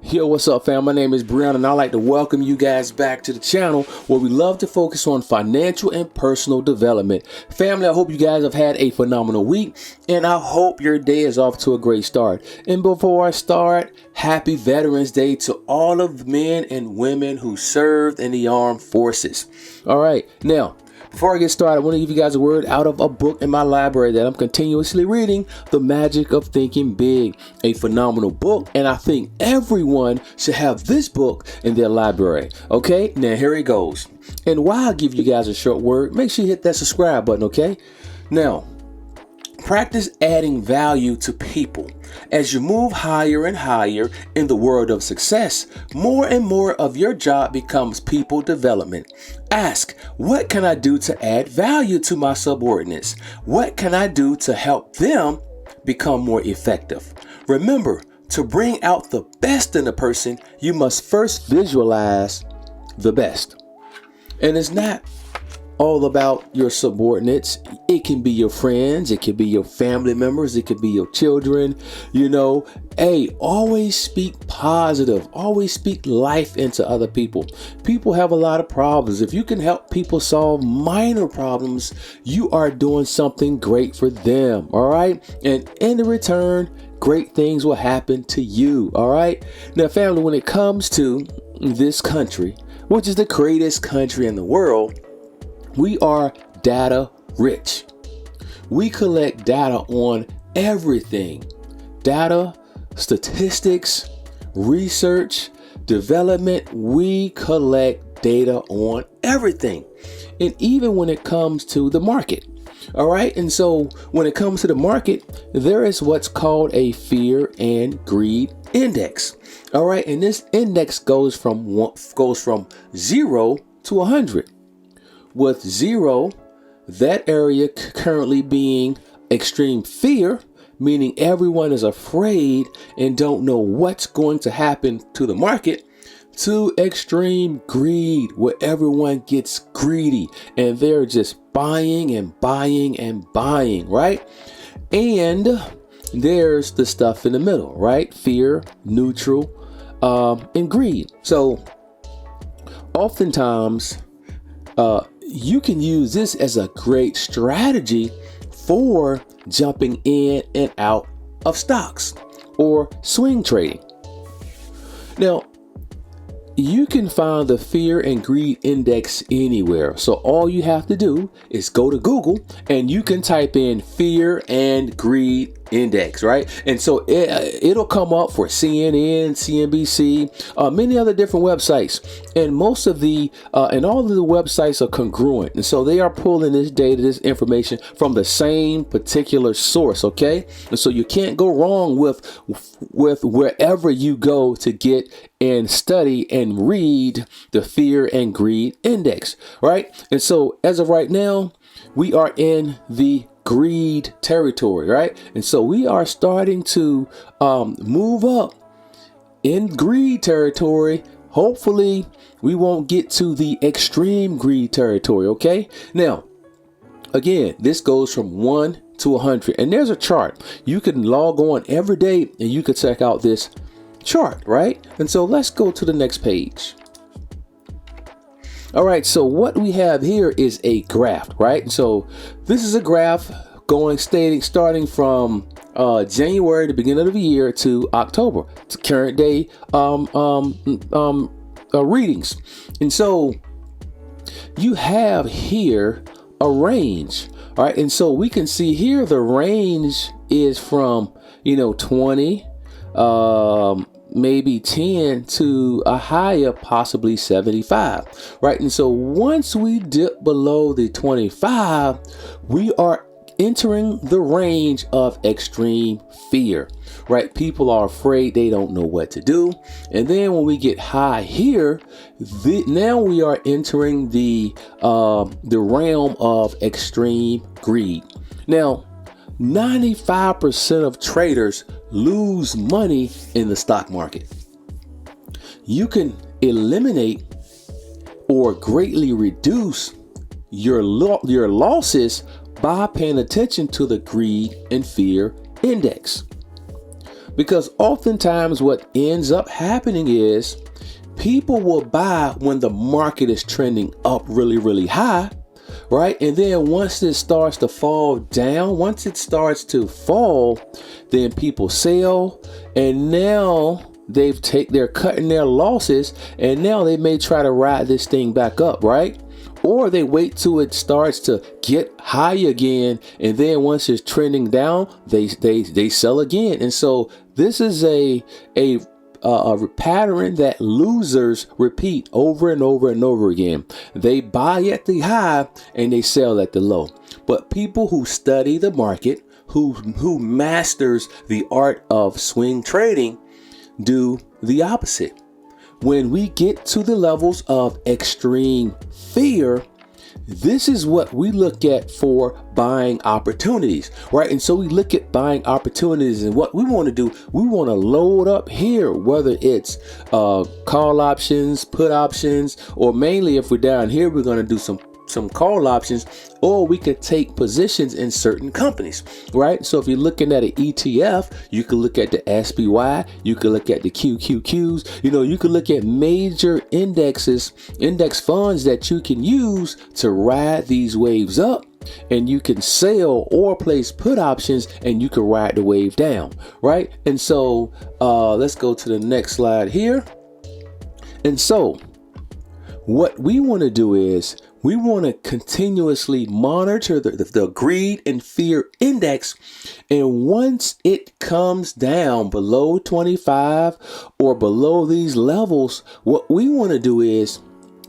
Yo, what's up, fam? My name is Brehon, and I'd like to welcome you guys back to the channel where we love to focus on financial and personal development. Family, I hope you guys have had a phenomenal week, and I hope your day is off to a great start. And before I start, happy Veterans Day to all of the men and women who served in the armed forces. All right, now, before I get started, I want to give you guys a word out of a book in my library that I'm continuously reading, The Magic of Thinking Big, a phenomenal book, and I think everyone should have this book in their library. Okay, now here it goes. And while I give you guys a short word, make sure you hit that subscribe button, okay? Now, practice adding value to people. As you move higher and higher in the world of success, more and more of your job becomes people development. Ask, what can I do to add value to my subordinates? What can I do to help them become more effective? Remember, to bring out the best in a person, you must first visualize the best. And it's not all about your subordinates. It can be your friends, it can be your family members, it could be your children. Hey, always speak positive, always speak life into other people. People have a lot of problems. If you can help people solve minor problems, you are doing something great for them. All right, and in the return, great things will happen to you. All right, now family, when it comes to this country, which is the greatest country in the world, we are data rich. We collect data on everything. Data, statistics, research, development. We collect data on everything. And even when it comes to the market. All right. And so when it comes to the market, there is what's called a fear and greed index. All right. And this index goes from 0 to 100. With 0, that area currently being extreme fear, meaning everyone is afraid and don't know what's going to happen to the market, to extreme greed, where everyone gets greedy and they're just buying and buying and buying, right? And there's the stuff in the middle, right? Fear, neutral, and greed. So oftentimes, you can use this as a great strategy for jumping in and out of stocks or swing trading. Now, you can find the fear and greed index anywhere. So all you have to do is go to Google and you can type in fear and greed index, right? And so it'll come up for CNN, CNBC, many other different websites, and most of the and all of the websites are congruent, and so they are pulling this data, this information from the same particular source. Okay, and so you can't go wrong with wherever you go to get and study and read the fear and greed index, right? And so as of right now, we are in the greed territory, right? And so we are starting to move up in greed territory. Hopefully we won't get to the extreme greed territory. Okay, now again, this goes from 1 to 100, and there's a chart. You can log on every day and you can check out this chart, right? And so let's go to the next page. All right, so what we have here is a graph, right? So this is a graph starting from January, the beginning of the year, to October, to current day readings. And so you have here a range, all right? And so we can see here the range is from 20, maybe 10 to a high of possibly 75, right? And so once we dip below the 25, we are entering the range of extreme fear, right? People are afraid, they don't know what to do. And then when we get high here, now we are entering the realm of extreme greed. Now, 95% of traders lose money in the stock market. You can eliminate or greatly reduce your losses by paying attention to the greed and fear index. Because oftentimes what ends up happening is people will buy when the market is trending up really, really high, right? And then once it starts to fall down, once it starts to fall, then people sell, and now they're cutting their losses, and now they may try to ride this thing back up, right? Or they wait till it starts to get high again, and then once it's trending down, they sell again. And so this is a pattern that losers repeat over and over and over again. They buy at the high and they sell at the low. But people who study the market, who masters the art of swing trading, do the opposite. When we get to the levels of extreme fear, this is what we look at for buying opportunities, right? And so we look at buying opportunities, and what we want to do, we want to load up here, whether it's call options, put options, or mainly if we're down here, we're going to do some call options, or we could take positions in certain companies, right? So if you're looking at an ETF, you can look at the SPY, you can look at the QQQs, you can look at major index funds that you can use to ride these waves up, and you can sell or place put options and you can ride the wave down, right? And so let's go to the next slide here. And so what we want to do is we want to continuously monitor the greed and fear index. And once it comes down below 25 or below these levels, what we want to do is,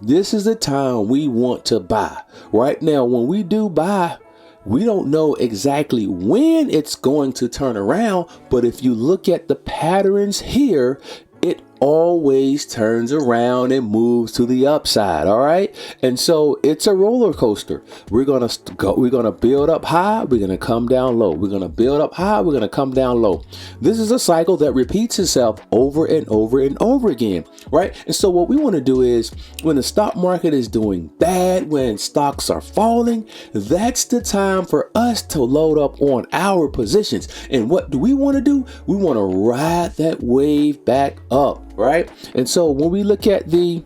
this is the time we want to buy. Right now, when we do buy, we don't know exactly when it's going to turn around. But if you look at the patterns here, it always turns around and moves to the upside. All right. And so it's a roller coaster. We're going to build up high. We're going to come down low. We're going to build up high. We're going to come down low. This is a cycle that repeats itself over and over and over again. Right. And so what we want to do is, when the stock market is doing bad, when stocks are falling, that's the time for us to load up on our positions. And what do we want to do? We want to ride that wave back up. Right. And so when we look at the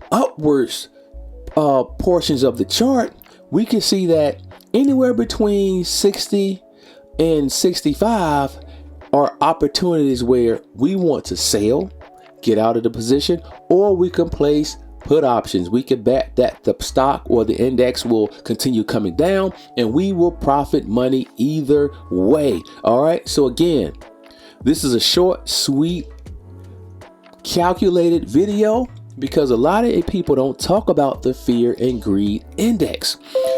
upwards portions of the chart, we can see that anywhere between 60 and 65 are opportunities where we want to sell, get out of the position, or we can place put options. We can bet that the stock or the index will continue coming down, and we will profit money either way. All right. So again, this is a short, sweet, calculated video, because a lot of people don't talk about the fear and greed index,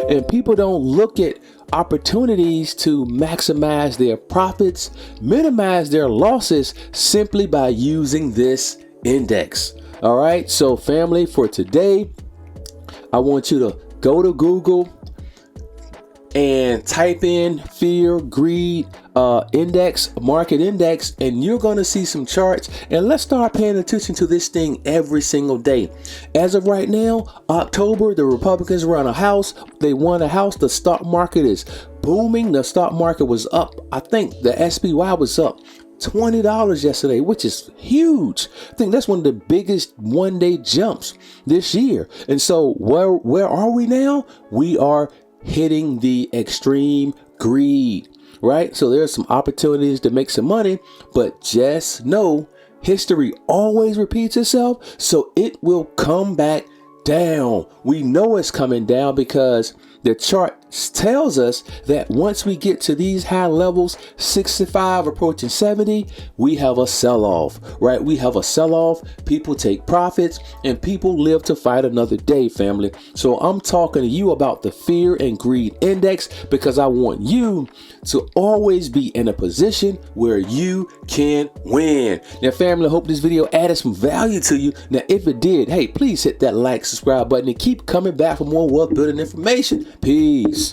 and people don't look at opportunities to maximize their profits, minimize their losses simply by using this index. All right. So family, for today, I want you to go to Google and type in fear, greed, market index, and you're going to see some charts. And let's start paying attention to this thing every single day. As of right now, October, the Republicans run a House. They won a House. The stock market is booming. The stock market was up. I think the SPY was up $20 yesterday, which is huge. I think that's one of the biggest one-day jumps this year. And so where are we now? We are hitting the extreme greed, right? So there's some opportunities to make some money, but just know history always repeats itself. So it will come back down. We know it's coming down because the chart tells us that once we get to these high levels, 65 approaching 70, we have a sell-off, right? We have a sell-off. People take profits and people live to fight another day, family. So I'm talking to you about the fear and greed index because I want you to always be in a position where you can win. Now, family, I hope this video added some value to you. Now, if it did, hey, please hit that like, subscribe button and keep coming back for more wealth building information. Peace.